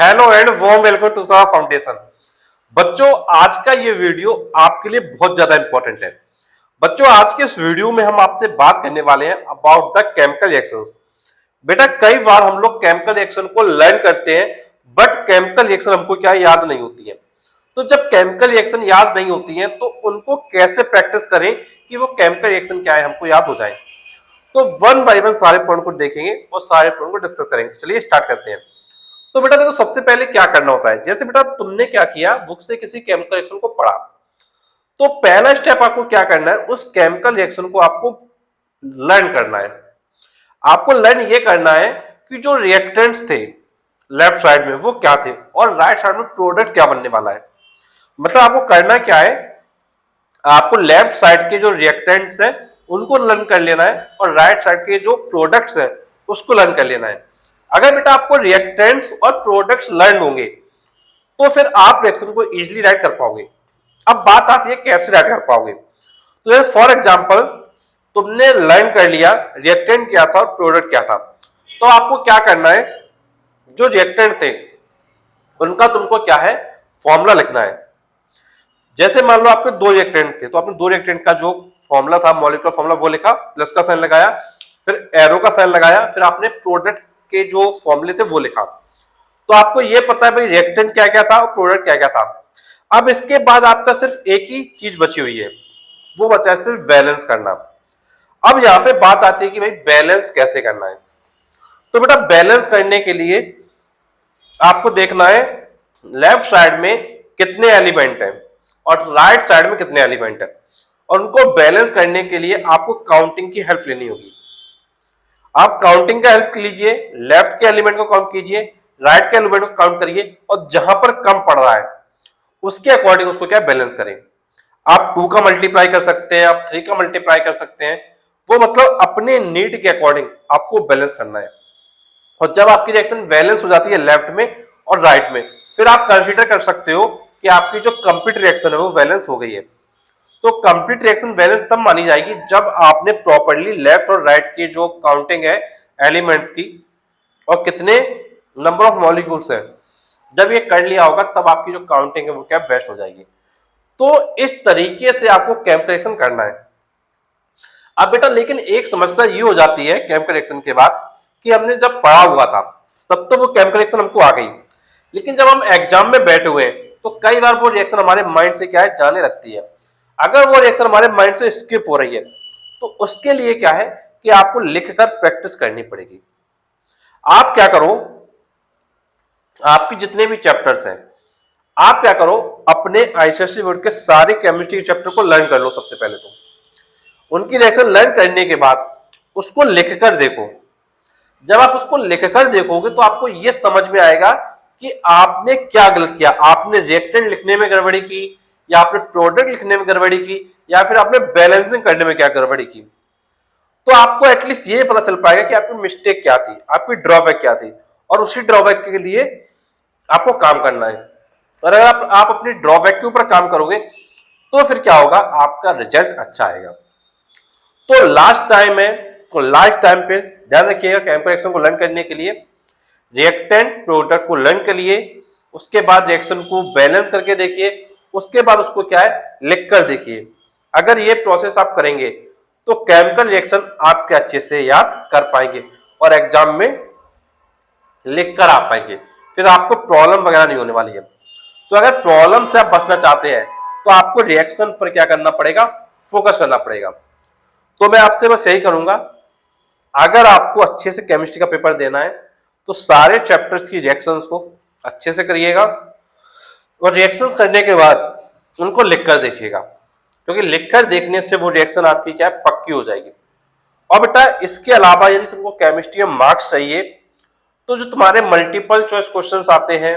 Hello and warm welcome to Sava Foundation. बच्चों, आज का ये वीडियो आपके लिए बहुत ज्यादा इंपॉर्टेंट है। बच्चों, आज के इस वीडियो में हम आपसे बात करने वाले हैं अबाउट द केमिकल रिएक्शंस। बेटा, कई बार हम लोग केमिकल रिएक्शन को लर्न करते हैं, बट केमिकल रिएक्शन हमको क्या याद नहीं होती है। तो जब केमिकल रिएक्शन याद नहीं होती है तो उनको कैसे प्रैक्टिस करें कि वो केमिकल रिएक्शन क्या है हमको याद हो जाए। तो वन बाय वन सारे पॉइंट को देखेंगे और सारे पॉइंट को डिस्कस करेंगे। चलिए स्टार्ट करते हैं। तो बेटा देखो, सबसे पहले क्या करना होता है, जैसे बेटा तुमने क्या किया, बुक से किसी केमिकल रिएक्शन को पढ़ा, तो पहला स्टेप आपको क्या करना है, उस केमिकल रिएक्शन को आपको लर्न करना है। आपको लर्न ये करना है कि जो रिएक्टेंट्स थे लेफ्ट साइड में वो क्या थे और राइट साइड में प्रोडक्ट क्या बनने वाला है। मतलब आपको करना क्या है, आपको लेफ्ट साइड के जो रिएक्टेंट्स हैं उनको लर्न कर लेना है और राइट साइड के जो प्रोडक्ट्स हैं उसको लर्न कर लेना है। अगर बेटा आपको रिएक्टेंट्स और प्रोडक्ट्स लर्न होंगे तो फिर आप रिएक्शन को इजीली राइट कर पाओगे। अब बात आती है कैसे राइट कर पाओगे। तो जैसे फॉर एग्जांपल तुमने लर्न कर लिया रिएक्टेंट क्या था और प्रोडक्ट क्या था, तो आपको क्या करना है, जो रिएक्टेंट थे उनका तुमको क्या है, फॉर्मूला लिखना है। जैसे मान लो आपके दो रिएक्टेंट थे, तो आपने दो रिएक्टेंट का जो फॉर्मूला था, मॉलिक्यूलर फॉर्मूला, वो लिखा, प्लस का साइन लगाया, फिर एरो का साइन लगाया, फिर आपने प्रोडक्ट के जो फॉर्मूले थे वो लिखा। तो आपको ये पता है भाई रिएक्टेंट क्या क्या था और प्रोडक्ट क्या क्या था। अब इसके बाद आपका सिर्फ एक ही चीज बची हुई है, वो बचा है सिर्फ बैलेंस करना। अब यहां पे बात आती है कि भाई बैलेंस कैसे करना है। तो बेटा बैलेंस करने के लिए आपको देखना है लेफ्ट साइड में कितने एलिमेंट हैं और राइट साइड में कितने एलिमेंट हैं, और उनको बैलेंस करने के लिए आपको काउंटिंग की हेल्प लेनी होगी। आप काउंटिंग का हेल्प लीजिए, लेफ्ट के एलिमेंट को काउंट कीजिए, राइट के एलिमेंट को काउंट करिए, और जहां पर कम पड़ रहा है उसके अकॉर्डिंग उसको क्या बैलेंस करें। आप 2 का मल्टीप्लाई कर सकते हैं, आप 3 का मल्टीप्लाई कर सकते हैं, वो मतलब अपने नीड के अकॉर्डिंग आपको बैलेंस करना है। और जब आपकी रिएक्शन बैलेंस हो जाती है लेफ्ट में और राइट में, फिर आप कंसीडर कर सकते हो कि आपकी जो कंप्लीट रिएक्शन है वो बैलेंस हो गई है। तो कंप्लीट रिएक्शन बैलेंस तब मानी जाएगी जब आपने प्रॉपर्ली लेफ्ट और राइट की जो काउंटिंग है एलिमेंट्स की और कितने नंबर ऑफ मॉलिक्यूल्स हैं, जब ये कर लिया होगा तब आपकी जो काउंटिंग है वो क्या बेस्ट हो जाएगी। तो इस तरीके से आपको केमिकल रिएक्शन करना है। अब बेटा लेकिन एक समस्या ये हो जाती है केमिकल रिएक्शन के बाद कि हमने जब पढ़ा हुआ था तब तो वो केमिकल रिएक्शन हमको आ गई, लेकिन जब हम एग्जाम में बैठे हुए हैं तो कई बार वो रिएक्शन हमारे माइंड से क्या है, जाने लगती है। अगर वो रिएक्शन हमारे माइंड से स्किप हो रही है तो उसके लिए क्या है कि आपको लिखकर प्रैक्टिस करनी पड़ेगी। आप क्या करो, आपकी जितने भी चैप्टर्स हैं, आप क्या करो, अपने आईसीएसई बोर्ड के सारे केमिस्ट्री के चैप्टर को लर्न कर लो। सबसे पहले तो उनकी रिएक्शन लर्न करने के बाद उसको लिखकर देखो। जब आप उसको लिखकर देखोगे तो आपको यह समझ में आएगा कि आपने क्या गलत किया। आपने रिएक्टेंट लिखने में गड़बड़ी की, या आपने प्रोडक्ट लिखने में गड़बड़ी की, या फिर आपने बैलेंसिंग करने में क्या गड़बड़ी की। तो आपको एटलीस्ट ये पता चल पाएगा कि आपकी मिस्टेक क्या थी, आपकी ड्रॉबैक क्या थी, और उसी ड्रॉबैक के लिए आपको काम करना है। और अगर आप अपनी ड्रॉबैक के ऊपर काम करोगे तो फिर क्या होगा, आपका रिजल्ट अच्छा आएगा। तो लास्ट टाइम है, तो लास्ट टाइम पे ध्यान रखिएगा केमिकल रिएक्शन को लर्न करने के लिए रिएक्टेंट प्रोडक्ट को लर्न करिए, उसके बाद रिएक्शन को बैलेंस करके देखिए, उसके बाद उसको क्या है लिख कर देखिए। अगर ये प्रोसेस आप करेंगे तो केमिकल रिएक्शन आपके अच्छे से याद कर पाएंगे और एग्जाम में लिख कर आ पाएंगे, फिर आपको प्रॉब्लम वगैरह नहीं होने वाली है। तो अगर प्रॉब्लम से आप बचना चाहते हैं तो आपको रिएक्शन पर क्या करना पड़ेगा, फोकस करना पड़ेगा। तो मैं आपसे बस यही करूंगा, अगर आपको अच्छे से केमिस्ट्री का पेपर देना है तो सारे चैप्टर्स की रिएक्शंस को अच्छे से करिएगा, और रिएक्शंस करने के बाद उनको लिखकर देखिएगा, क्योंकि लिखकर देखने से वो रिएक्शन आपकी क्या है, पक्की हो जाएगी। और बेटा इसके अलावा यदि तुमको केमिस्ट्री में मार्क्स चाहिए तो जो तुम्हारे मल्टीपल चॉइस क्वेश्चंस आते हैं,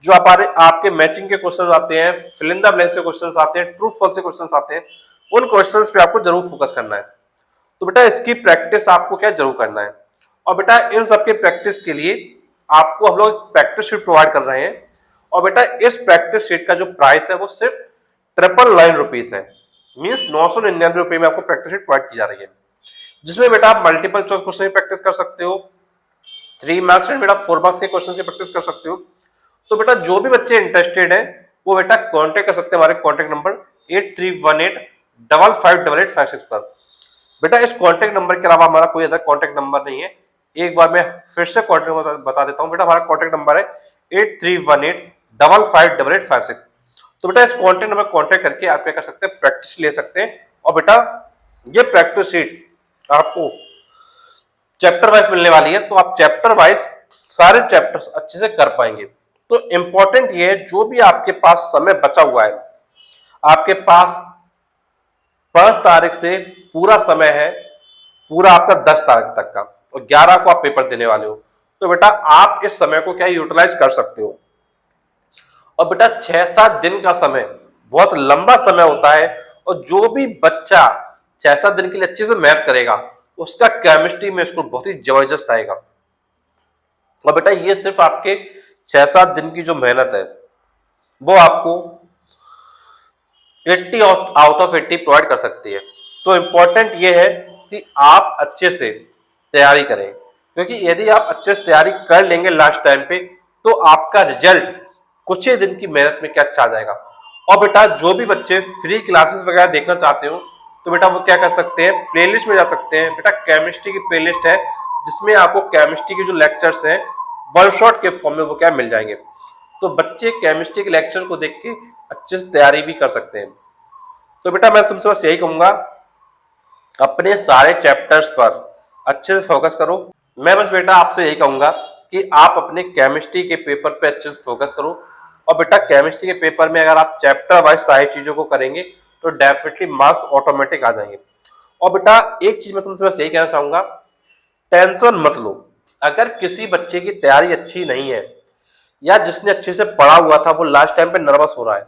जो हमारे आपके मैचिंग के क्वेश्चंस आते हैं, फिल इन द ब्लैंक्स के क्वेश्चंस आते हैं, ट्रू फॉल्स के क्वेश्चंस आते हैं, उन क्वेश्चंस पे आपको जरूर फोकस करना है। तो बेटा इसकी प्रैक्टिस आपको क्या जरूर करना है। और बेटा इन सबके प्रैक्टिस के लिए आपको हम लोग प्रैक्टिस शीट प्रोवाइड कर रहे हैं, और बेटा इस प्रैक्टिस शीट का जो प्राइस है वो सिर्फ 999 है, मीन्स 999 में आपको प्रैक्टिस शीट प्रोवाइड की जा रही है, जिसमें बेटा आप मल्टीपल चॉइस क्वेश्चन की प्रैक्टिस कर सकते हो, 3 मार्क्स एंड बेटा 4 मार्क्स के क्वेश्चन की प्रैक्टिस कर सकते हो, तो बेटा जो भी बच्चे इंटरेस्टेड है वो बेटा कांटेक्ट कर सकते हैं हमारे कांटेक्ट नंबर 8318558856 पर। बेटा इस कांटेक्ट नंबर के अलावा हमारा कोई ऐसा कांटेक्ट नंबर नहीं है। एक बार मैं फिर से कांटेक्ट नंबर बता देता हूँ। बेटा हमारा कांटेक्ट नंबर है 8318558856। तो बेटा इस कांटेक्ट नंबर कांटेक्ट करके आप क्या कर सकते हैं, प्रैक्टिस ले सकते हैं। और बेटा ये प्रैक्टिस शीट आपको चैप्टर वाइज मिलने वाली है, तो आप चैप्टर वाइज सारे चैप्टर्स अच्छे से कर पाएंगे। तो इंपॉर्टेंट ये है, जो भी आपके पास समय बचा हुआ है, आपके पास 5 तारीख से पूरा समय है, पूरा आपका 10 तारीख तक का, और 11 को आप पेपर देने वाले हो। तो बेटा आप इस समय को क्या यूटिलाइज कर सकते हो। और बेटा 6-7 दिन का समय बहुत लंबा समय होता है, और जो भी बच्चा 6-7 दिन के लिए अच्छे से मैथ करेगा उसका केमिस्ट्री में स्कोर बहुत ही जबरदस्त आएगा। और बेटा ये सिर्फ आपके 6-7 दिन की जो मेहनत है वो आपको 80 आउट ऑफ 80 प्रोवाइड कर सकती है। तो इंपॉर्टेंट ये है कि आप अच्छे से तैयारी करें, क्योंकि यदि आप अच्छे से तैयारी कर लेंगे लास्ट टाइम पे तो आपका रिजल्ट कुछ ही दिन की मेहनत में क्या अच्छा आ जाएगा। और बेटा जो भी बच्चे फ्री क्लासेस वगैरह देखना चाहते हो तो बेटा वो क्या कर सकते हैं, प्लेलिस्ट में जा सकते हैं। बेटा केमिस्ट्री की प्लेलिस्ट है जिसमें आपको केमिस्ट्री के जो लेक्चर्स हैं वन शॉट के फॉर्म में वो क्या मिल जाएंगे। तो बच्चे केमिस्ट्री के लेक्चर को देख के अच्छे से तैयारी भी कर सकते हैं। तो बेटा मैं तुमसे बस यही कहूंगा, अपने सारे चैप्टर्स पर अच्छे से फोकस करो। मैं बस बेटा आपसे यही कहूंगा कि आप अपने केमिस्ट्री के पेपर पे अच्छे से फोकस करो। और बेटा केमिस्ट्री के पेपर में अगर आप चैप्टर वाइज सारी चीजों को करेंगे तो डेफिनेटली मार्क्स ऑटोमेटिक आ जाएंगे। और बेटा एक चीज मैं तुमसे बस यही कहना चाहूंगा, टेंशन मत लो। अगर किसी बच्चे की तैयारी अच्छी नहीं है या जिसने अच्छे से पढ़ा हुआ था वो लास्ट टाइम पे नर्वस हो रहा है,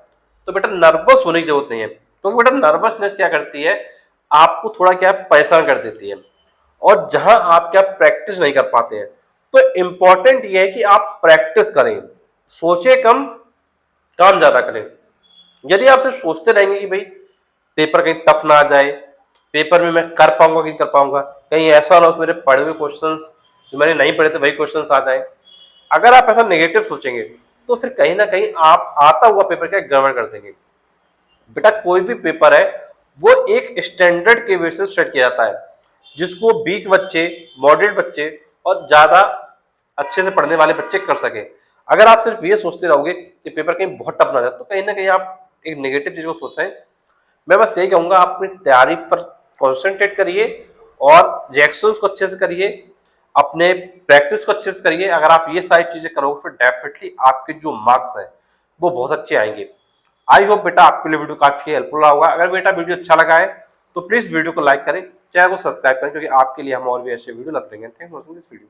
तो बेटा नर्वस होने की जरूरत नहीं है। तो बेटा नर्वसनेस क्या करती है, आपको थोड़ा क्या परेशान कर देती है, और जहां आप क्या प्रैक्टिस नहीं कर पाते हैं। तो इंपॉर्टेंट ये है कि आप प्रैक्टिस करें, सोचे कम काम ज्यादा करें। यदि आप सिर्फ सोचते रहेंगे कि भाई पेपर कहीं टफ ना आ जाए, पेपर में मैं कर पाऊंगा कि नहीं कर पाऊंगा, कहीं ऐसा ना हो कि मेरे पढ़े हुए क्वेश्चंस जो मैंने नहीं पढ़े थे वही क्वेश्चंस आ जाए, अगर आप ऐसा नेगेटिव सोचेंगे तो फिर कहीं ना कहीं आप आता हुआ पेपर क्या गड़बड़ कर देंगे। बेटा कोई भी पेपर है वो एक स्टैंडर्ड के बेसिस से सेट किया जाता है, जिसको वीक बच्चे, मॉडरेट बच्चे और ज्यादा अच्छे से पढ़ने वाले बच्चे कर सके। अगर आप सिर्फ ये सोचते रहोगे कि पेपर कहीं बहुत टफ ना जाए तो कहीं ना कहीं आप एक नेगेटिव चीज को सोच रहे हैं। मैं बस यही कहूंगा, आप अपनी तैयारी पर कॉन्सेंट्रेट करिए और रिएक्शंस को अच्छे से करिए, अपने प्रैक्टिस को अच्छे से करिए। अगर आप ये सारी चीजें करोगे फिर डेफिनेटली आपके जो मार्क्स हैं वो बहुत अच्छे आएंगे। आई होप बेटा आपके लिए वीडियो काफी हेल्पफुल रहा होगा। अगर बेटा वीडियो अच्छा लगा है तो प्लीज वीडियो को लाइक करें, चैनल को सब्सक्राइब करें, क्योंकि आपके लिए हम और भी ऐसे वीडियो लाते रहेंगे। Thank you for watching this video.